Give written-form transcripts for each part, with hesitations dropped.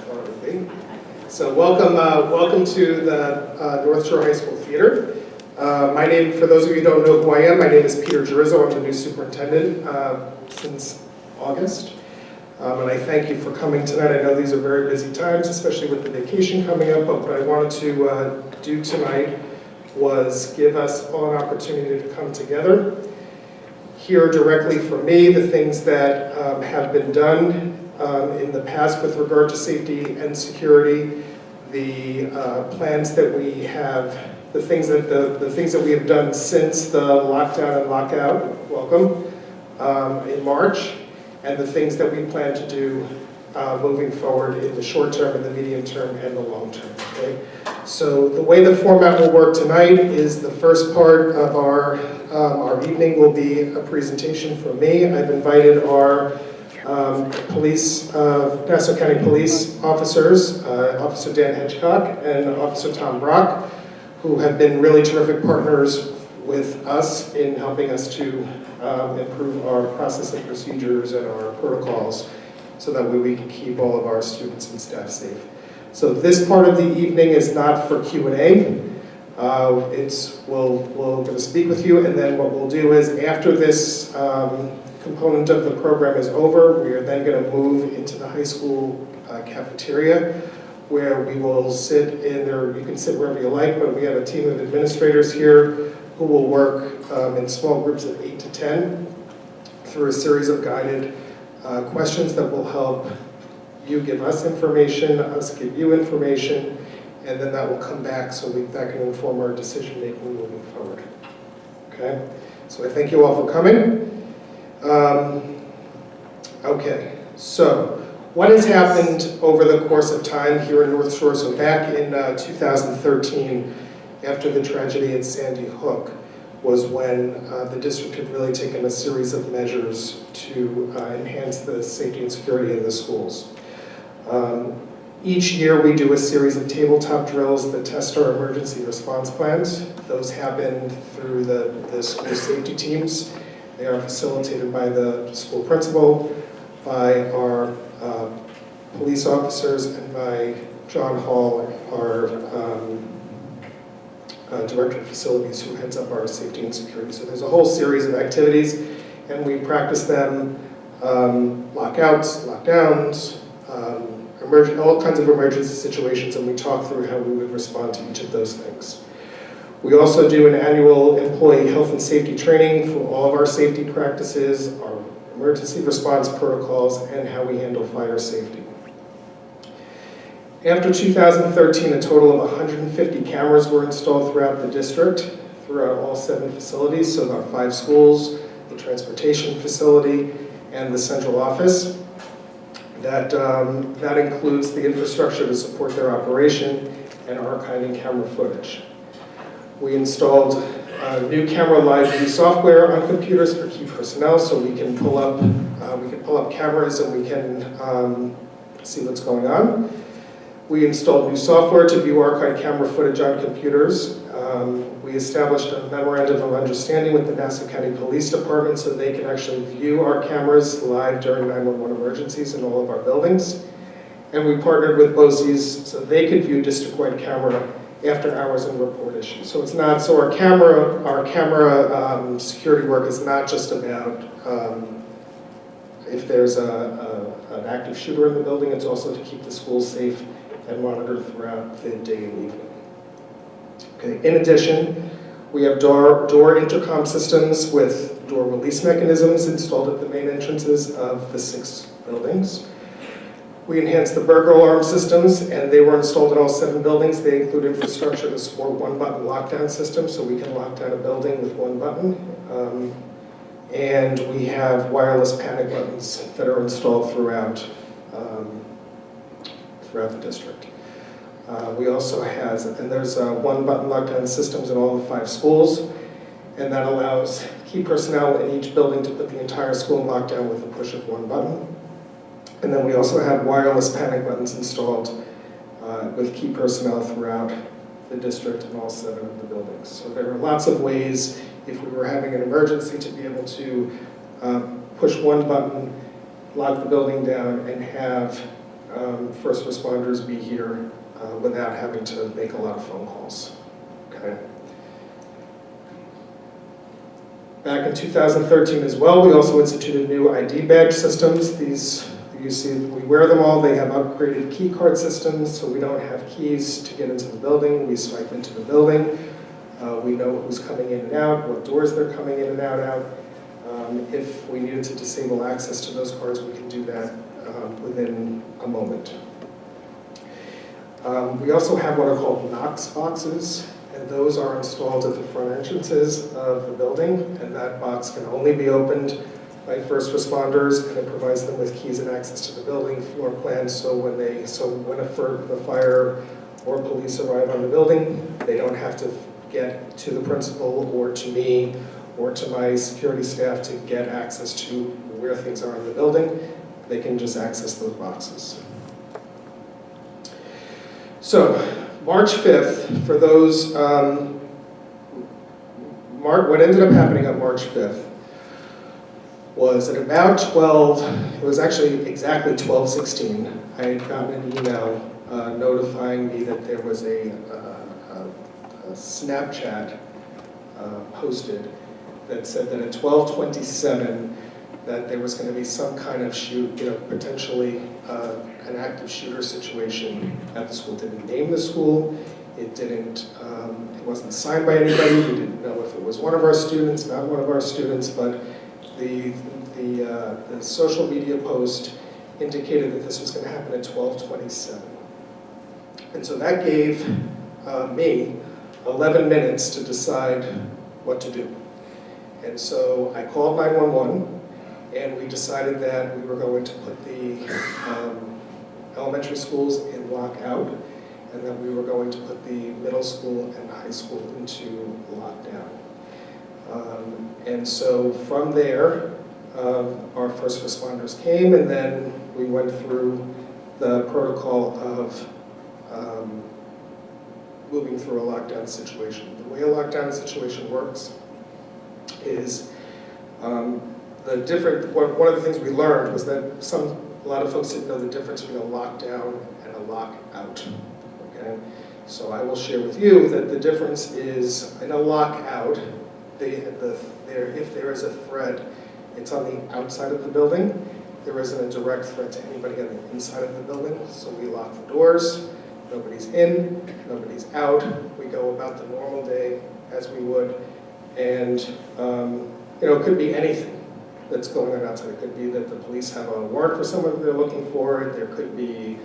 thought it would be. So welcome to the North Shore High School Theater. My name, for those of you who don't know who I am, my name is Peter Girizzo. I'm the new superintendent since August. And I thank you for coming tonight. I know these are very busy times, especially with the vacation coming up, but what I wanted to do tonight was give us all an opportunity to come together, hear directly from me the things that have been done in the past with regard to safety and security, the plans that we have, the things that we have done since the lockdown and lockout, welcome, in March, and the things that we plan to do moving forward in the short term, in the medium term, and the long term. Okay? So the way the format will work tonight is the first part of our evening will be a presentation from me. I've invited our Nassau County Police officers, Officer Dan Hedgecock and Officer Tom Brock, who have been really terrific partners with us in helping us to improve our process and procedures and our protocols so that way we can keep all of our students and staff safe. So this part of the evening is not for Q&A. We're going to speak with you, and then what we'll do is after this component of the program is over, we are then going to move into the high school cafeteria, where we will sit in there. You can sit wherever you like, but we have a team of administrators here who will work in small groups of 8 to 10 through a series of guided questions that will help you give us information, us give you information, and then that will come back so that can inform our decision making moving forward. Okay, so I thank you all for coming. Okay, so what has happened over the course of time here in North Shore? So back in 2013, after the tragedy at Sandy Hook, was when the district had really taken a series of measures to enhance the safety and security in the schools. Each year we do a series of tabletop drills that test our emergency response plans. Those happen through the school safety teams. They are facilitated by the school principal, by our police officers, and by John Hall, our Director of Facilities, who heads up our safety and security. So there's a whole series of activities, and we practice them, lockouts, lockdowns, all kinds of emergency situations, and we talk through how we would respond to each of those things. We also do an annual employee health and safety training for all of our safety practices, our emergency response protocols, and how we handle fire safety. After 2013, a total of 150 cameras were installed throughout the district, throughout all 7 facilities, so our 5 schools, the transportation facility, and the central office. That includes the infrastructure to support their operation and archiving camera footage. We installed new camera live view software on computers for key personnel, so we can pull up cameras and we can see what's going on. We installed new software to view archived camera footage on computers. We established a memorandum of understanding with the Nassau County Police Department so they can actually view our cameras live during 911 emergencies in all of our buildings. And we partnered with BOCES so they could view district-wide camera after hours and report issues. So it's not, so our camera security work is not just about if there's an active shooter in the building, it's also to keep the schools safe and monitored throughout the day and evening. Okay. In addition, we have door intercom systems with door release mechanisms installed at the main entrances of the 6 buildings. We enhanced the burglar alarm systems, and they were installed in all 7 buildings. They include infrastructure to support one-button lockdown system, so we can lock down a building with one button. And we have wireless panic buttons that are installed throughout the district. We also there's one-button lockdown systems in all the 5 schools, and that allows key personnel in each building to put the entire school in lockdown with the push of one button. And then we also have wireless panic buttons installed with key personnel throughout the district in all 7 of the buildings. So there are lots of ways, if we were having an emergency, to be able to push one button, lock the building down, and have first responders be here without having to make a lot of phone calls. Okay. Back in 2013 as well, we also instituted new ID badge systems. These, you see, we wear them all. They have upgraded key card systems, so we don't have keys to get into the building. We swipe into the building. We know who's coming in and out, what doors they're coming in and out. If we needed to disable access to those cards, we can do that within a moment. We also have what are called Knox boxes, and those are installed at the front entrances of the building, and that box can only be opened by first responders, and it provides them with keys and access to the building, floor plans, so when the fire or police arrive on the building, they don't have to get to the principal or to me or to my security staff to get access to where things are in the building. They can just access those boxes. So, March 5th, for those, what ended up happening on March 5th was at about 12, it was actually exactly 12:16, I had gotten an email notifying me that there was a Snapchat posted that said that at 12:27 that there was going to be some kind of potentially an active shooter situation at the school. It didn't name the school. It wasn't signed by anybody. We didn't know if it was one of our students, not one of our students, but the social media post indicated that this was going to happen at 12:27. And so that gave me 11 minutes to decide what to do. And so I called 911, and we decided that we were going to put the elementary schools in lockout, and that we were going to put the middle school and high school into lockdown. And so from there, our first responders came, and then we went through the protocol of moving through a lockdown situation. The way a lockdown situation works is one of the things we learned was that a lot of folks didn't know the difference between a lockdown and a lockout. Okay? So I will share with you that the difference is in a lockout, if there is a threat, it's on the outside of the building. There isn't a direct threat to anybody on the inside of the building, so we lock the doors. Nobody's in, nobody's out. We go about the normal day as we would, and it could be anything that's going on outside. It could be that the police have a warrant for someone they're looking for. There could be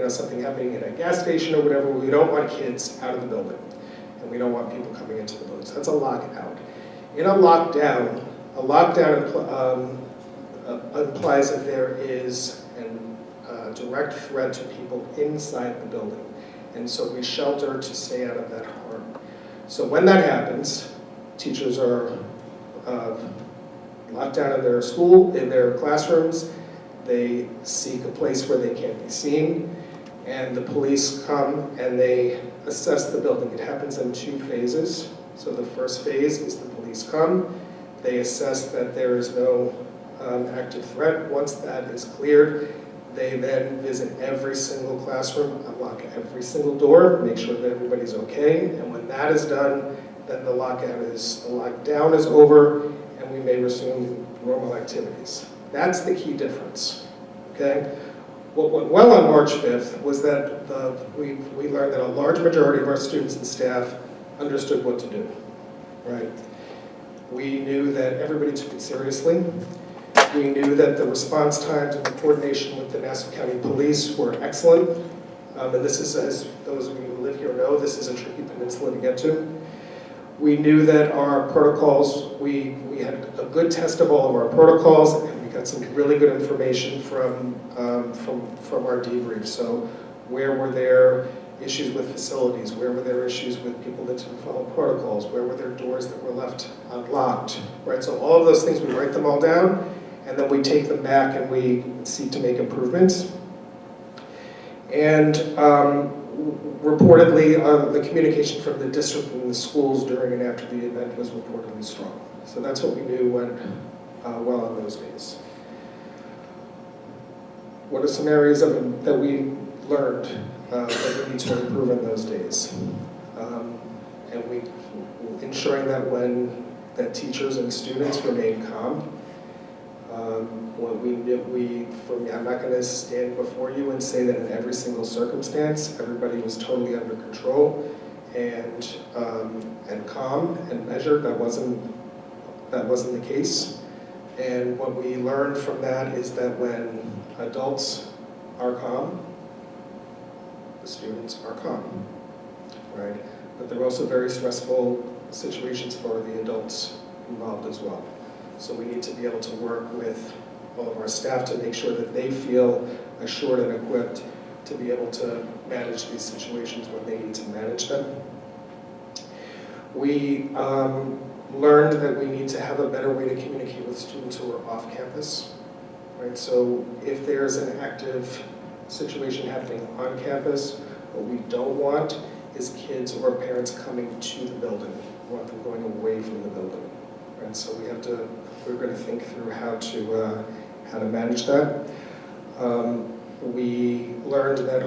something happening at a gas station or whatever. We don't want kids out of the building, and we don't want people coming into the building. So that's a lockout. In a lockdown implies that there is a direct threat to people inside the building, and so we shelter to stay out of that harm. So when that happens, teachers are locked down in their school, in their classrooms. They seek a place where they can't be seen, and the police come and they assess the building. It happens in 2 phases. So the first phase is the police come, they assess that there is no active threat. Once that is cleared, they then visit every single classroom, unlock every single door, make sure that everybody's okay, and when that is done, then the lockdown is over, and we may resume normal activities. That's the key difference, okay? What went well on March 5th was that we learned that a large majority of our students and staff understood what to do, right? We knew that everybody took it seriously. We knew that the response times and the coordination with the Nassau County Police were excellent. And this is, as those of you who live here know, this is a tricky peninsula to get to. We knew that our protocols, we had a good test of all of our protocols, and we got some really good information from our debrief. So where were there issues with facilities? Where were there issues with people that didn't follow protocols? Where were there doors that were left unlocked? Right, so all of those things, we write them all down, and then we take them back and we seek to make improvements. And reportedly, the communication from the district and the schools during and after the event was reportedly strong. So that's what we knew went well on those days. what are some areas that we learned that we need to improve in those days? And we ensuring that teachers and students remain calm. For me, I'm not going to stand before you and say that in every single circumstance, everybody was totally under control and calm and measured. That wasn't the case. And what we learned from that is that when adults are calm, the students are calm, right? But there are also very stressful situations for the adults involved as well. So we need to be able to work with all of our staff to make sure that they feel assured and equipped to be able to manage these situations when they need to manage them. We learned that we need to have a better way to communicate with students who are off campus, right? So if there's an active situation happening on campus, what we don't want is kids or parents coming to the building. We want them going away from the building. And so we're going to think through how to manage that. We learned that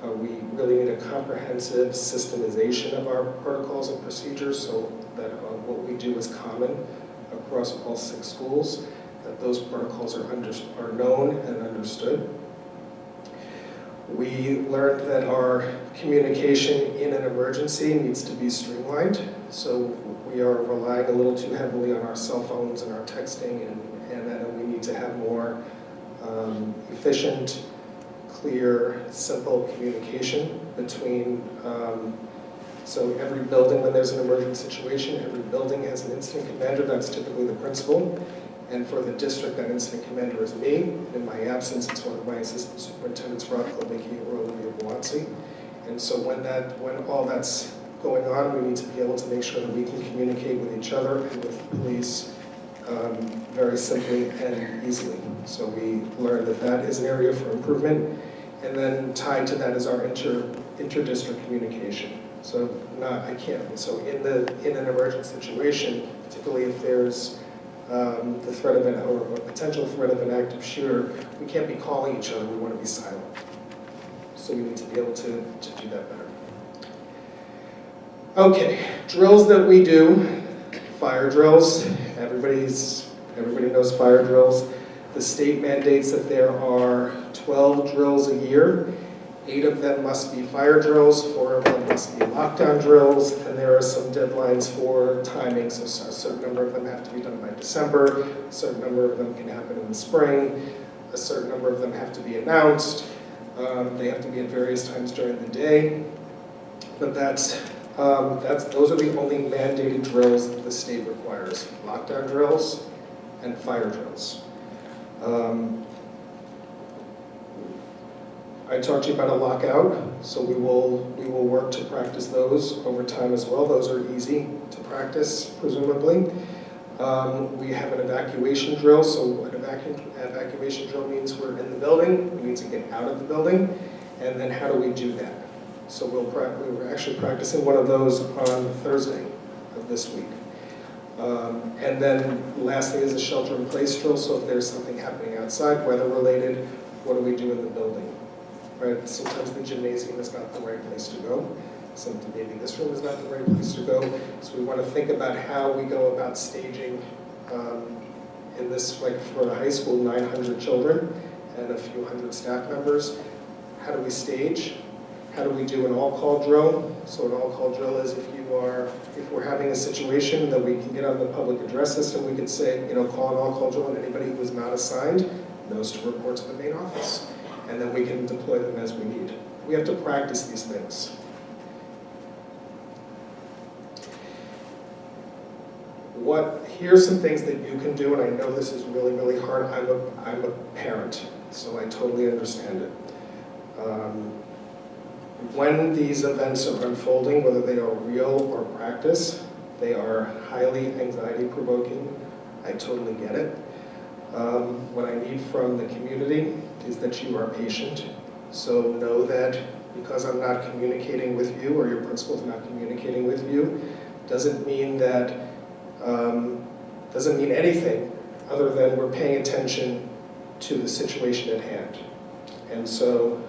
we really need a comprehensive systemization of our protocols and procedures so that what we do is common across all 6 schools, that those protocols are known and understood. We learned that our communication in an emergency needs to be streamlined. So we are relying a little too heavily on our cell phones and our texting, and that we need to have more efficient, clear, simple communication between, so every building, when there's an emergency situation, every building has an incident commander, that's typically the principal. And for the district, that incident commander is me. In my absence, it's one of my assistant superintendents, Rob Klobicki or Olivia Boazzi. And so when all that's going on, we need to be able to make sure that we can communicate with each other and with the police very simply and easily. So we learned that that is an area for improvement. And then tied to that is our inter-district communication. So So in an emergent situation, particularly if there's the threat of or a potential threat of an active shooter, we can't be calling each other, we want to be silent. So we need to be able to do that better. Okay, drills that we do, fire drills. Everybody knows fire drills. The state mandates that there are 12 drills a year. 8 of them must be fire drills, 4 of them must be lockdown drills, and there are some deadlines for timing. So a certain number of them have to be done by December, a certain number of them can happen in the spring, a certain number of them have to be announced. They have to be at various times during the day. But those are the only mandated drills that the state requires: lockdown drills and fire drills. I talked to you about a lockout, so we will work to practice those over time as well. Those are easy to practice, presumably. We have an evacuation drill, so an evacuation drill means we're in the building, we need to get out of the building, and then how do we do that? So we're actually practicing one of those on Thursday of this week. And then lastly is a shelter-in-place drill, so if there's something happening outside, weather-related, what do we do in the building? Right? Sometimes the gymnasium is not the right place to go. Sometimes maybe this room is not the right place to go. So we want to think about how we go about staging in this, like for the high school, 900 children and a few hundred staff members. How do we stage? How do we do an all-call drill? So an all-call drill is if we're having a situation that we can get on the public address system, we can say, call an all-call drill, and anybody who is not assigned knows to report to the main office. And then we can deploy them as we need. We have to practice these things. Here's some things that you can do, and I know this is really, really hard. I'm a parent, so I totally understand it. When these events are unfolding, whether they are real or practice, they are highly anxiety-provoking. I totally get it. What I need from the community is that you are patient. So know that because I'm not communicating with you or your principal's not communicating with you, doesn't mean anything other than we're paying attention to the situation at hand. And so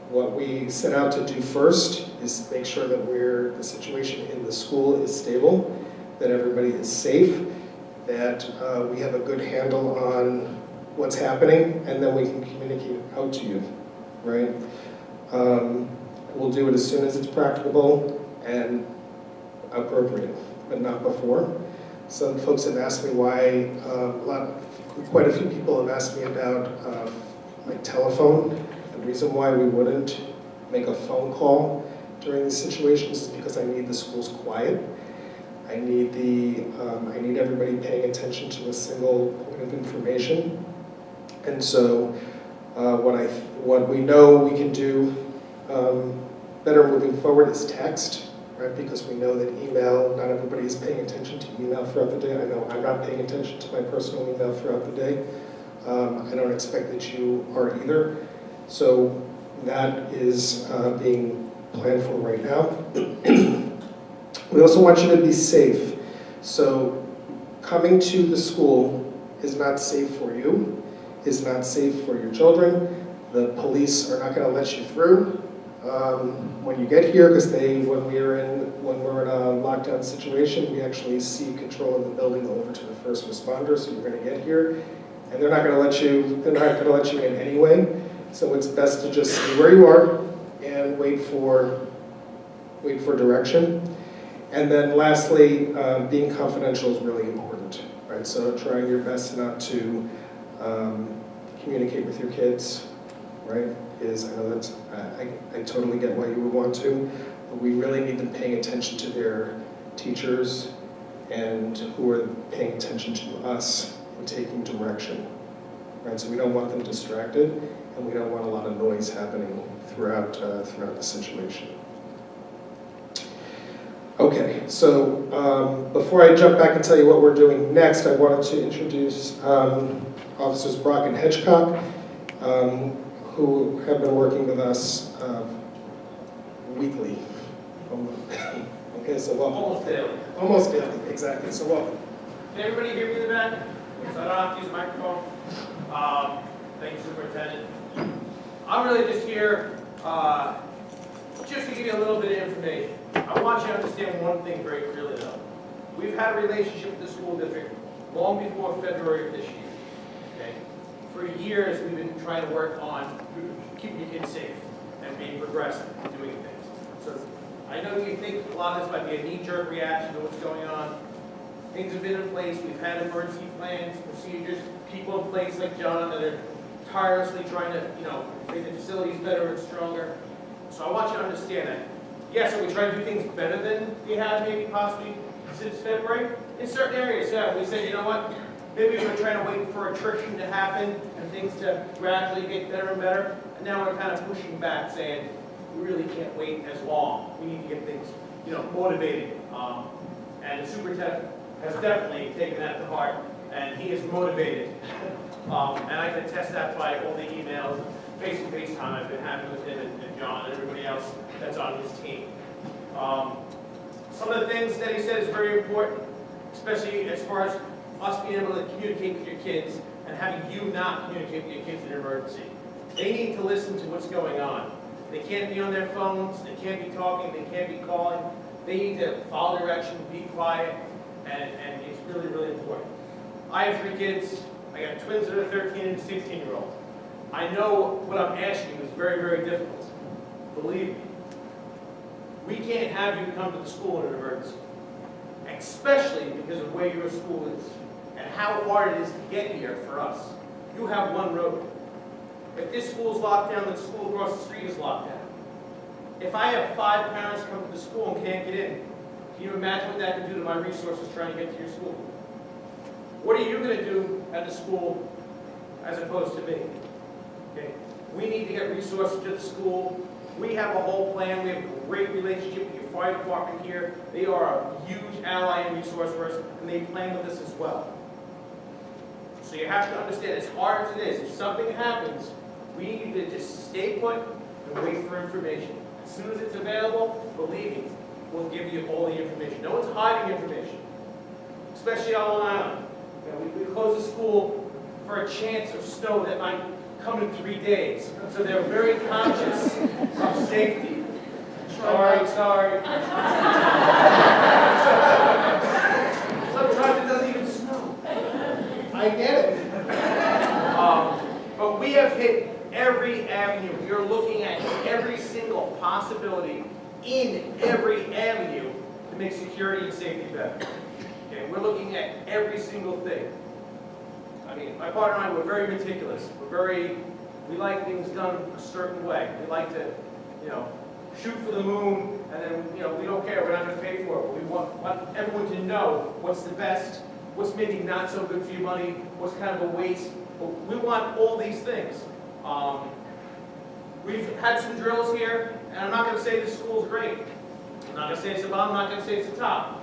what we set out to do first is make sure that the situation in the school is stable, that everybody is safe, that we have a good handle on what's happening, and then we can communicate out to you, right? We'll do it as soon as it's practicable and appropriate, but not before. Some folks have asked me why, quite a few people have asked me about like telephone. The reason why we wouldn't make a phone call during these situations is because I need the schools quiet. I need everybody paying attention to a single point of information. And so what we know we can do better moving forward is text, right? Because we know that email, not everybody is paying attention to email throughout the day. I know I'm not paying attention to my personal email throughout the day. I don't expect that you are either. So that is being planned for right now. We also want you to be safe. So coming to the school is not safe for you, is not safe for your children. The police are not going to let you through when you get here, because when we're in a lockdown situation, we actually cede control of the building over to the first responders. So you're going to get here, and they're not going to let you in anyway. So it's best to just stay where you are and wait for direction. And then lastly, being confidential is really important, right? So trying your best not to communicate with your kids, right? I know that's, I totally get why you would want to, but we really need them paying attention to their teachers and who are paying attention to us and taking direction, right? So we don't want them distracted, and we don't want a lot of noise happening throughout the situation. Okay, so before I jump back and tell you what we're doing next, I wanted to introduce Officers Brock and Hedgecock, who have been working with us weekly. Okay, so welcome. Almost daily. Almost daily, exactly, so welcome. Can everybody hear me in the back? So I don't have to use a microphone. Thank you, Superintendent. I'm really just here just to give you a little bit of information. I want you to understand one thing very clearly though. We've had a relationship with the school district long before February of this year. Okay? For years, we've been trying to work on keeping your kids safe and being progressive and doing things. So I know you think a lot of this might be a knee-jerk reaction to what's going on. Things have been in place. We've had emergency plans, procedures, people in place like John that are tirelessly trying to, make the facilities better and stronger. So I want you to understand that. Yes, are we trying to do things better than we have maybe possibly since February? In certain areas, yeah. We said, you know what? Maybe we were trying to wait for attrition to happen and things to gradually get better and better. And now we're kind of pushing back, saying we really can't wait as long. We need to get things, motivated. And the superintendent has definitely taken that to heart, and he is motivated. And I can attest that by all the emails, face-to-face time I've been having with him and John and everybody else that's on his team. Some of the things that he said is very important, especially as far as us being able to communicate with your kids and having you not communicate with your kids in an emergency. They need to listen to what's going on. They can't be on their phones, they can't be talking, they can't be calling. They need to follow direction, be quiet, and it's really, really important. I have 3 kids. I got twins that are 13 and 16-year-olds. I know what I'm asking is very, very difficult. Believe me. We can't have you come to the school in an emergency, especially because of where your school is and how hard it is to get here for us. You have one road. If this school is locked down, the school across the street is locked down. If I have 5 parents come to the school and can't get in, can you imagine what that can do to my resources trying to get to your school? What are you going to do at the school as opposed to me? Okay? We need to get resources to the school. We have a whole plan. We have a great relationship with your fire department here. They are a huge ally and resource for us, and they plan with us as well. So you have to understand, as hard as it is, if something happens, we need to just stay put and wait for information. As soon as it's available, believe me, we'll give you all the information. No one's hiding information, especially on Long Island. We closed the school for a chance of snow that might come in 3 days. So they're very conscious of safety. Sorry. Sometimes it doesn't even snow. I get it. But we have hit every avenue. We are looking at every single possibility in every avenue to make security and safety better. Okay, we're looking at every single thing. I mean, my partner and I, we're very meticulous. We like things done a certain way. We like to, shoot for the moon, and then, we don't care. We're not going to pay for it. But we want everyone to know what's the best, what's maybe not so good for your money, what's kind of a waste. But we want all these things. We've had some drills here, and I'm not going to say this school's great. I'm not going to say it's the bottom. I'm not going to say it's the top.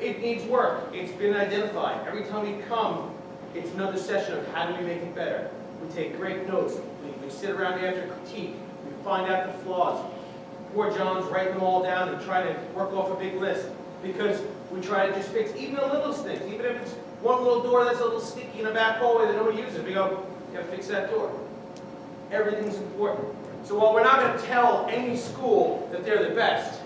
It needs work. It's been identified. Every time we come, it's another session of how do we make it better. We take great notes. We sit around after critique. We find out the flaws. Poor John's writing them all down and trying to work off a big list because we try to just fix even the littlest things. Even if it's one little door that's a little sticky in the back hallway that nobody uses, we go, you gotta fix that door. Everything's important. So while we're not going to tell any school that they're the best,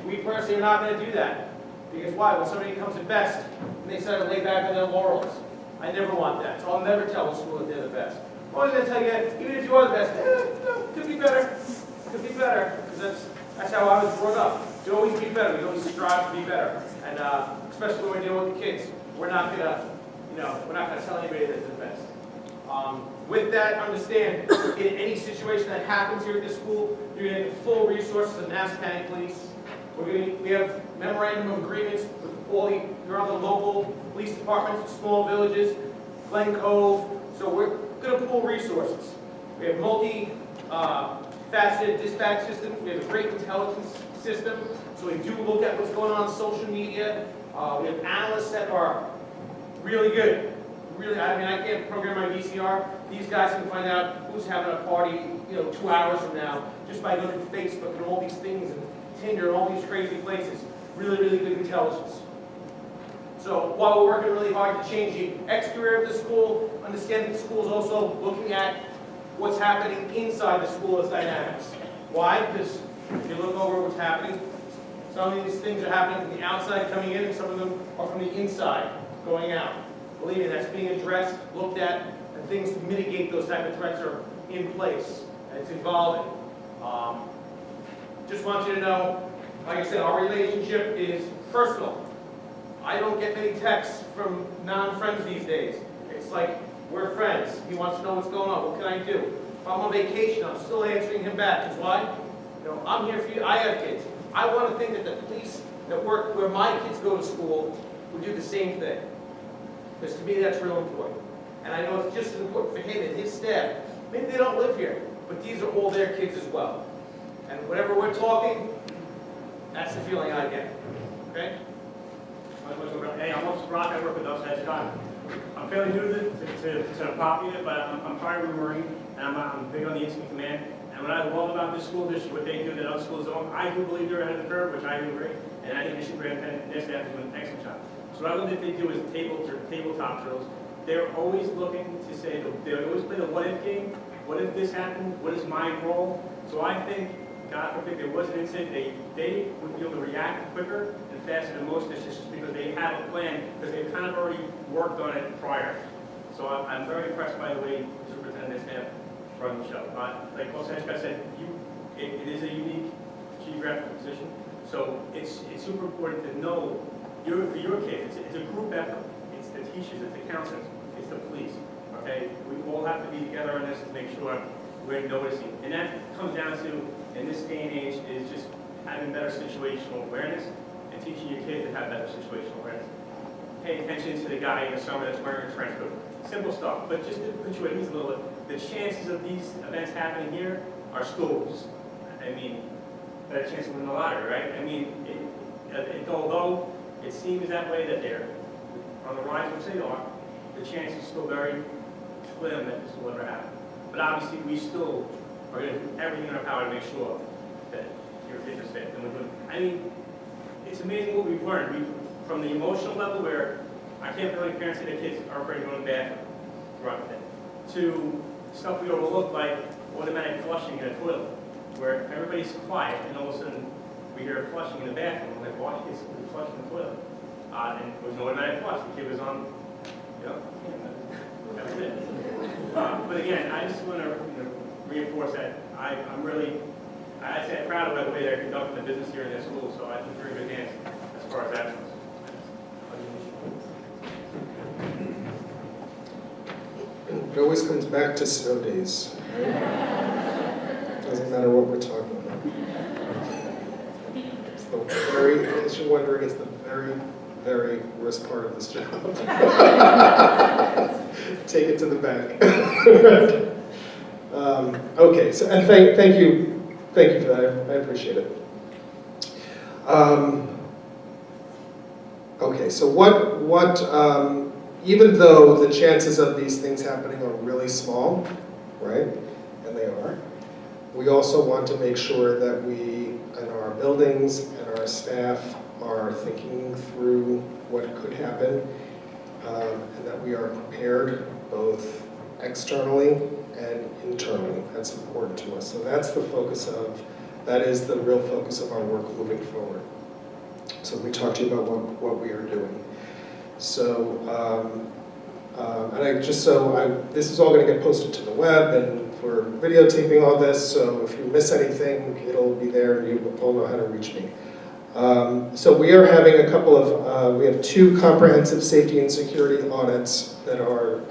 we personally are not going to do that. Because why? When somebody becomes the best, and they start to lay back on their laurels. I never want that. So I'll never tell a school that they're the best. I'm always going to tell you, even if you are the best, could be better. Could be better. Because that's how I was brought up. To always be better. We always strive to be better. And especially when we're dealing with the kids, we're not going to, we're not going to tell anybody that they're the best. With that, understand, in any situation that happens here at this school, you're going to get full resources of Nassau County Police. We have memorandum of agreements with all your other local police departments, small villages, Glen Cove. So we're going to pool resources. We have multi-faceted dispatch systems. We have a great intelligence system. So we do look at what's going on social media. We have analysts that are really good. Really, I can't program my VCR. These guys can find out who's having a party, 2 hours from now, just by going to Facebook and all these things, and Tinder and all these crazy places. Really, really good intelligence. So while we're working really hard to change the exterior of the school, understand that the school is also looking at what's happening inside the school as dynamics. Why? Because if you look over what's happening, some of these things are happening from the outside coming in, and some of them are from the inside going out. Believe me, that's being addressed, looked at, and things to mitigate those type of threats are in place, and it's evolving. Just want you to know, like I said, our relationship is personal. I don't get many texts from non-friends these days. It's like, we're friends. He wants to know what's going on. What can I do? If I'm on vacation, I'm still answering him back. Because why? I'm here for you. I have kids. I want to think that the police that work where my kids go to school would do the same thing. Because to me, that's real important. And I know it's just as important for him and his staff. Maybe they don't live here, but these are all their kids as well. And whenever we're talking, that's the feeling I get. Okay? Hey, I'm Officer Brock. I work with Upside Scott. I'm fairly new to the pop unit, but I'm part of the Marine, and I'm big on the incident command. And what I love about this school district, what they do that other schools don't, I do believe they're ahead of the curve, which I do agree. And I think the superintendent and their staff is doing an excellent job. So what I love that they do is tabletop drills. They're always looking to say, they always play the what if game. What if this happened? What is my role? So I think, God forbid there was an incident, they would be able to react quicker and faster than most districts just because they have a plan, because they've kind of already worked on it prior. So I'm very impressed by the way the superintendent and staff run the show. Like Officer Scott said, it is a unique geographical position. So it's super important to know for your kids, it's a group effort. It's the teachers, it's the counselors, it's the police. Okay, we all have to be together on this to make sure we're noticing. And that comes down to, in this day and age, is just having better situational awareness and teaching your kids to have better situational awareness. Pay attention to the guy in the summer that's wearing a trench coat. Simple stuff, but just to put you at ease a little bit, the chances of these events happening here are schools. I mean, better chance of winning the lottery, right? I mean, although it seems that way that they're on the rise, which they are, the chance is still very slim that this will ever happen. But obviously, we still are going to do everything in our power to make sure that your kids are safe. I mean, it's amazing what we've learned. From the emotional level where I can't believe parents say their kids are afraid to go to the bathroom, front of it, to stuff we overlook like automatic flushing in a toilet, where everybody's quiet and all of a sudden we hear flushing in the bathroom. I'm like, why is it flushing in the toilet? And there was no automatic flush. The kid was on, that was it. But again, I just want to reinforce that I'm really, I say I'm proud of the way they're conducting the business here in their school, so I think very good hands as far as that goes. It always comes back to snow days. Doesn't matter what we're talking about. It's the very, as you're wondering, it's the very, very worst part of this job. Take it to the bank. Okay, so and thank you for that. I appreciate it. Okay, so what even though the chances of these things happening are really small, right, and they are, we also want to make sure that we, in our buildings and our staff, are thinking through what could happen, and that we are prepared both externally and internally. That's important to us. So that's the focus of, that is the real focus of our work moving forward. So we talked to you about what we are doing. So, this is all going to get posted to the web, and we're videotaping all this, so if you miss anything, it'll be there, and you all know how to reach me. So we are having a couple of, we have 2 comprehensive safety and security audits that are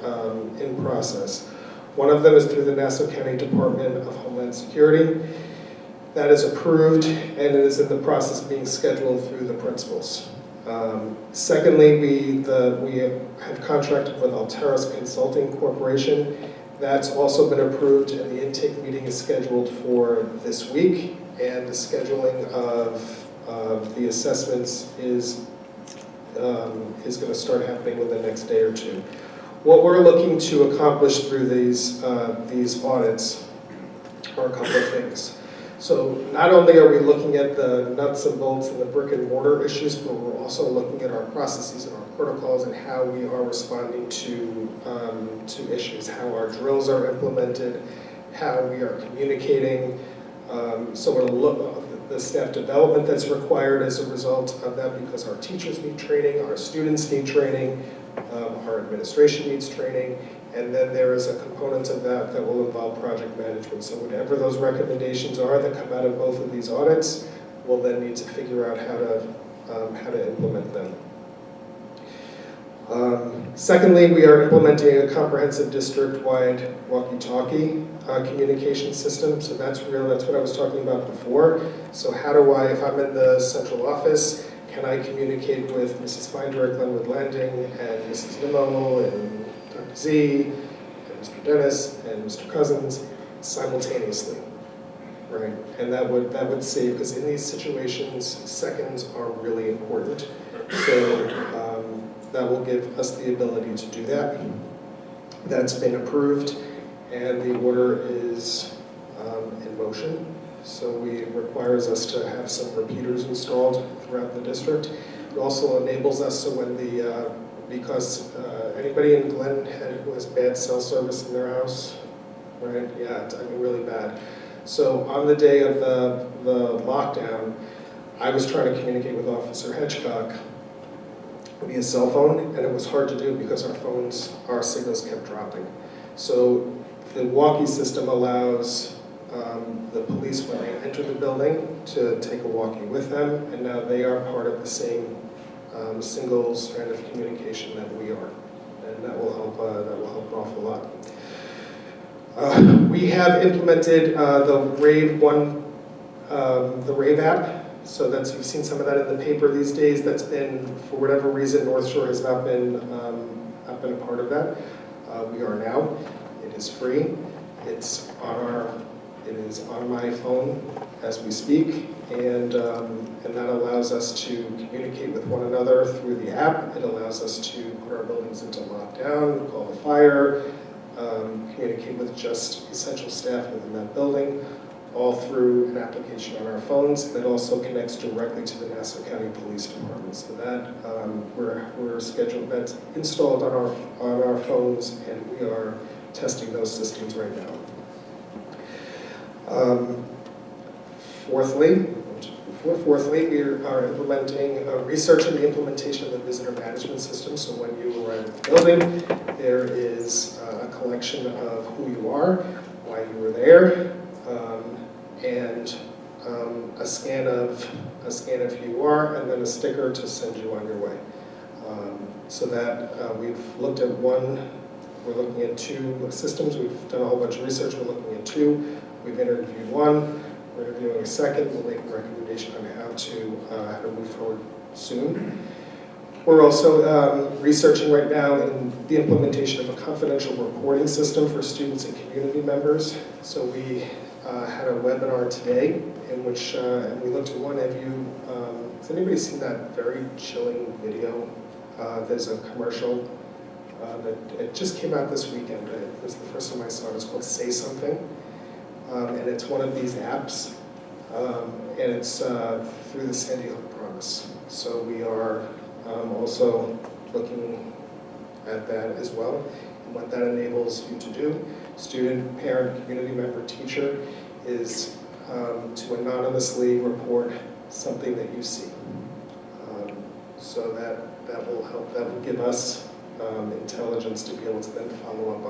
in process. One of them is through the Nassau County Department of Homeland Security. That is approved, and it is in the process of being scheduled through the principals. Secondly, we have contracted with Alteris Consulting Corporation. That's also been approved, and the intake meeting is scheduled for this week, and the scheduling of the assessments is going to start happening within the next day or 2. What we're looking to accomplish through these audits are a couple of things. So not only are we looking at the nuts and bolts and the brick and mortar issues, but we're also looking at our processes and our protocols and how we are responding to issues, how our drills are implemented, how we are communicating. So we're looking at the staff development that's required as a result of that, because our teachers need training, our students need training, our administration needs training, and then there is a component of that that will involve project management. So whatever those recommendations are that come out of both of these audits, we'll then need to figure out how to implement them. Secondly, we are implementing a comprehensive district-wide walkie-talkie communication system. So that's what I was talking about before. So how do I, if I'm in the central office, can I communicate with Mrs. Finder at Glenwood Landing and Mrs. Nimmo and Dr. Z and Mr. Dennis and Mr. Cousins simultaneously, right? And that would save, because in these situations, seconds are really important. So that will give us the ability to do that. That's been approved, and the order is in motion. So it requires us to have some repeaters installed throughout the district. It also enables us, so when because anybody in Glen who has bad cell service in their house, right? Yeah, I mean really bad. So on the day of the lockdown, I was trying to communicate with Officer Hedgecock via cell phone, and it was hard to do because our signals kept dropping. So the walkie system allows the police, when they enter the building, to take a walkie with them, and now they are part of the same single strand of communication that we are, and that will help an awful lot. We have implemented the Rave app. So you've seen some of that in the paper these days. That's been, for whatever reason, North Shore has not been a part of that. We are now. It is free. It is on my phone as we speak, and that allows us to communicate with one another through the app. It allows us to put our buildings into lockdown, call the fire, communicate with just essential staff within that building. all through an application on our phones. And it also connects directly to the Nassau County Police Department. So that we're scheduled, that's installed on our phones, and we are testing those systems right now. Fourthly, we are implementing research in the implementation of the visitor management system. So when you arrive at the building, there is a collection of who you are, why you were there, and a scan of who you are, and then a sticker to send you on your way. So that we've looked at one. We're looking at 2 systems. We've done a whole bunch of research. We're looking at 2. We've interviewed 1. We're interviewing a second. We'll make a recommendation on how to move forward soon. We're also researching right now in the implementation of a confidential reporting system for students and community members. So we had a webinar today in which and we looked at one. Has anybody seen that very chilling video? There's a commercial that it just came out this weekend. It was the first time I saw it. It's called Say Something. And it's one of these apps, and it's through the Sandy Hook Promise. So we are also looking at that as well, and what that enables you to do, student, parent, community member, teacher, is to anonymously report something that you see. So that will help, that will give us intelligence to be able to then follow up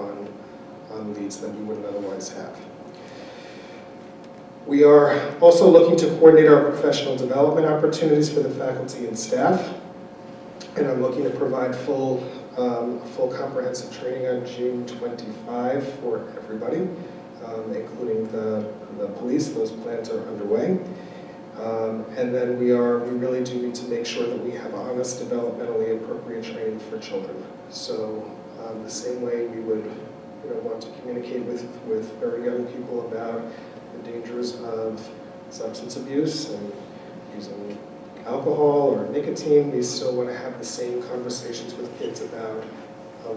on leads that we wouldn't otherwise have. We are also looking to coordinate our professional development opportunities for the faculty and staff. And I'm looking to provide full comprehensive training on June 25 for everybody, including the police. Those plans are underway. And then we really do need to make sure that we have honest, developmentally appropriate training for children. So the same way we would want to communicate with very young people about the dangers of substance abuse and using alcohol or nicotine, we still want to have the same conversations with kids about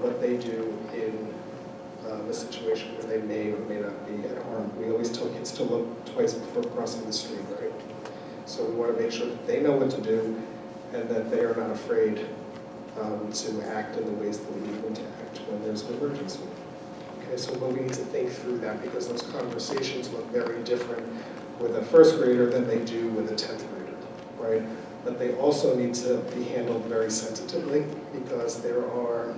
what they do in a situation where they may or may not be at harm. We always tell kids to look twice before crossing the street, right? So we want to make sure that they know what to do and that they are not afraid to act in the ways that we need them to act when there's an emergency. Okay, so we need to think through that, because those conversations look very different with a first grader than they do with a 10th grader, right? But they also need to be handled very sensitively, because there are,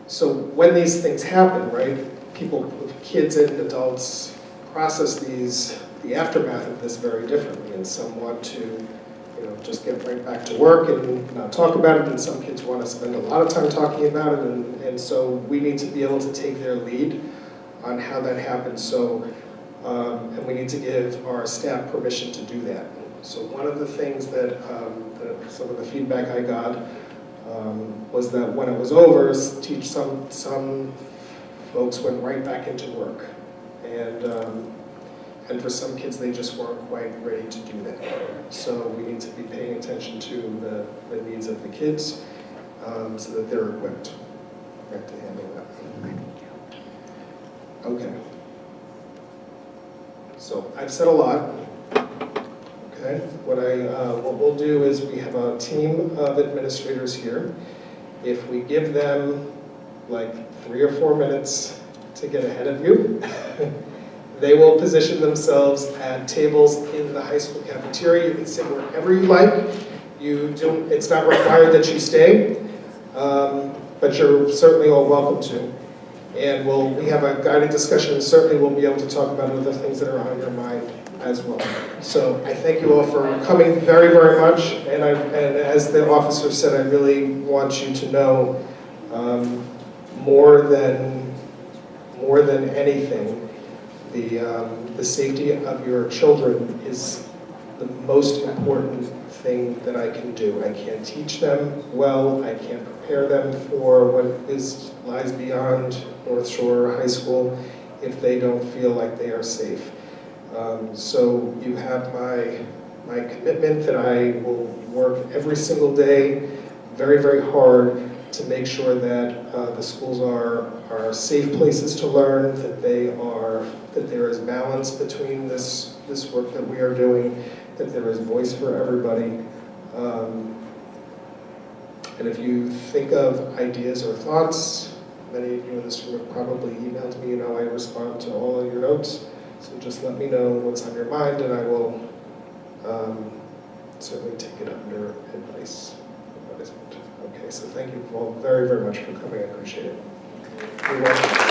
so when these things happen, right, kids and adults process the aftermath of this very differently, and some want to just get right back to work and not talk about it, and some kids want to spend a lot of time talking about it, and so we need to be able to take their lead on how that happens. So, and we need to give our staff permission to do that. So one of the things that some of the feedback I got was that when it was over, some folks went right back into work, and for some kids, they just weren't quite ready to do that. So we need to be paying attention to the needs of the kids so that they're equipped to handle that. Okay. So I've said a lot. Okay. What we'll do is we have a team of administrators here. If we give them like 3 or 4 minutes to get ahead of you, they will position themselves at tables in the high school cafeteria. You can sit wherever you like. It's not required that you stay, but you're certainly all welcome to. And we have a guided discussion, and certainly we'll be able to talk about other things that are on your mind as well. So I thank you all for coming very, very much. And as the officer said, I really want you to know more than anything, the safety of your children is the most important thing that I can do. I can't teach them well. I can't prepare them for what lies beyond North Shore High School if they don't feel like they are safe. So you have my commitment that I will work every single day very, very hard to make sure that the schools are safe places to learn, that there is balance between this work that we are doing, that there is voice for everybody. And if you think of ideas or thoughts, many of you in this room have probably emailed me, you know I respond to all of your notes, so just let me know what's on your mind and I will certainly take it under advisement. Okay, so thank you all very, very much for coming, I appreciate it. You're welcome.